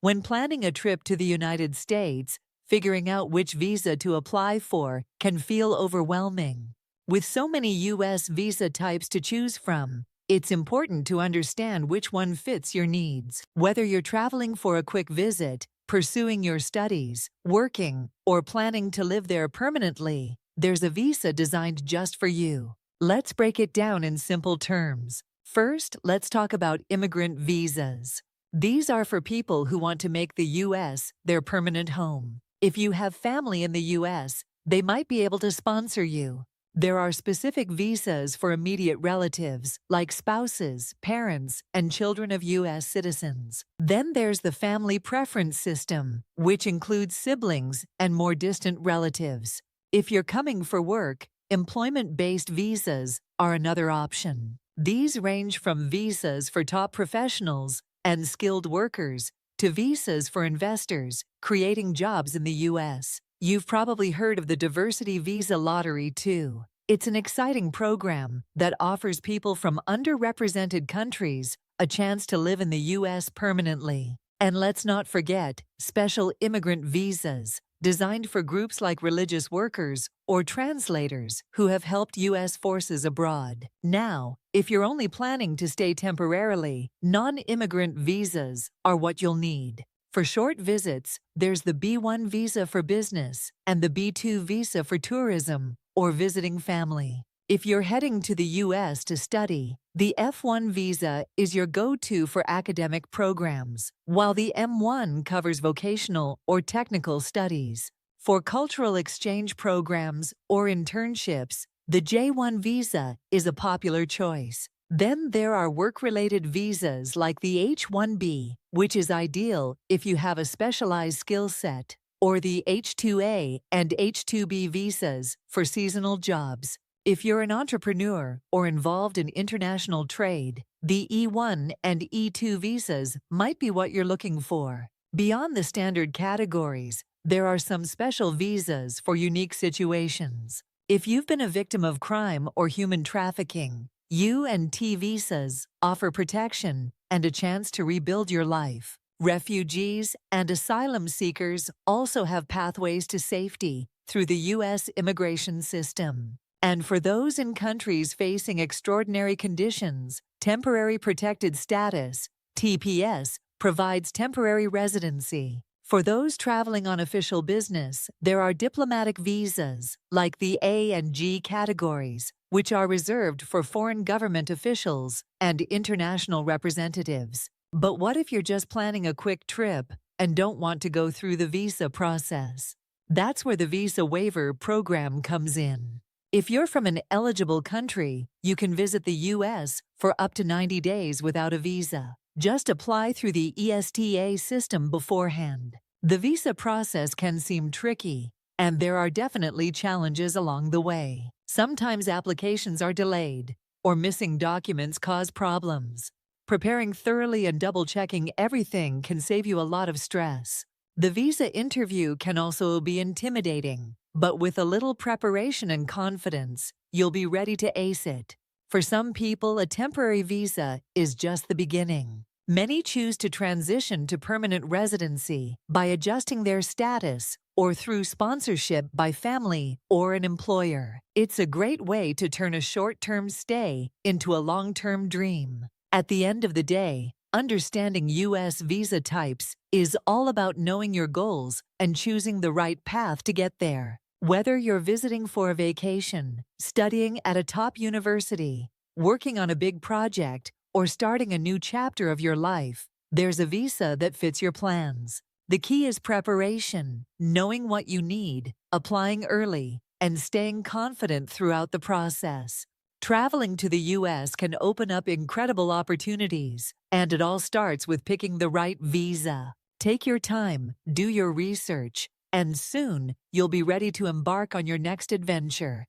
When planning a trip to the United States, figuring out which visa to apply for can feel overwhelming. With so many U.S. visa types to choose from, it's important to understand which one fits your needs. Whether you're traveling for a quick visit, pursuing your studies, working, or planning to live there permanently, there's a visa designed just for you. Let's break it down in simple terms. First, let's talk about immigrant visas. These are for people who want to make the U.S. their permanent home. If you have family in the U.S., they might be able to sponsor you. There are specific visas for immediate relatives, like spouses, parents, and children of U.S. citizens. Then there's the family preference system, which includes siblings and more distant relatives. If you're coming for work, employment-based visas are another option. These range from visas for top professionals and skilled workers to visas for investors, creating jobs in the U.S. You've probably heard of the Diversity Visa Lottery, too. It's an exciting program that offers people from underrepresented countries a chance to live in the U.S. permanently. And let's not forget special immigrant visas, designed for groups like religious workers or translators who have helped U.S. forces abroad. Now, if you're only planning to stay temporarily, non-immigrant visas are what you'll need. For short visits, there's the B1 visa for business and the B2 visa for tourism or visiting family. If you're heading to the U.S. to study, the F1 visa is your go-to for academic programs, while the M1 covers vocational or technical studies. For cultural exchange programs or internships, the J1 visa is a popular choice. Then there are work-related visas like the H1B, which is ideal if you have a specialized skill set, or the H2A and H2B visas for seasonal jobs. If you're an entrepreneur or involved in international trade, the E1 and E2 visas might be what you're looking for. Beyond the standard categories, there are some special visas for unique situations. If you've been a victim of crime or human trafficking, U and T visas offer protection and a chance to rebuild your life. Refugees and asylum seekers also have pathways to safety through the U.S. immigration system. And for those in countries facing extraordinary conditions, Temporary Protected Status, TPS, provides temporary residency. For those traveling on official business, there are diplomatic visas, like the A and G categories, which are reserved for foreign government officials and international representatives. But what if you're just planning a quick trip and don't want to go through the visa process? That's where the Visa Waiver Program comes in. If you're from an eligible country, you can visit the U.S. for up to 90 days without a visa. Just apply through the ESTA system beforehand. The visa process can seem tricky, and there are definitely challenges along the way. Sometimes applications are delayed, or missing documents cause problems. Preparing thoroughly and double-checking everything can save you a lot of stress. The visa interview can also be intimidating, but with a little preparation and confidence, you'll be ready to ace it. For some people, a temporary visa is just the beginning. Many choose to transition to permanent residency by adjusting their status or through sponsorship by family or an employer. It's a great way to turn a short-term stay into a long-term dream. At the end of the day, understanding U.S. visa types is all about knowing your goals and choosing the right path to get there. Whether you're visiting for a vacation, studying at a top university, working on a big project, or starting a new chapter of your life, there's a visa that fits your plans. The key is preparation, knowing what you need, applying early, and staying confident throughout the process. Traveling to the U.S. can open up incredible opportunities, and it all starts with picking the right visa. Take your time, do your research, and soon you'll be ready to embark on your next adventure.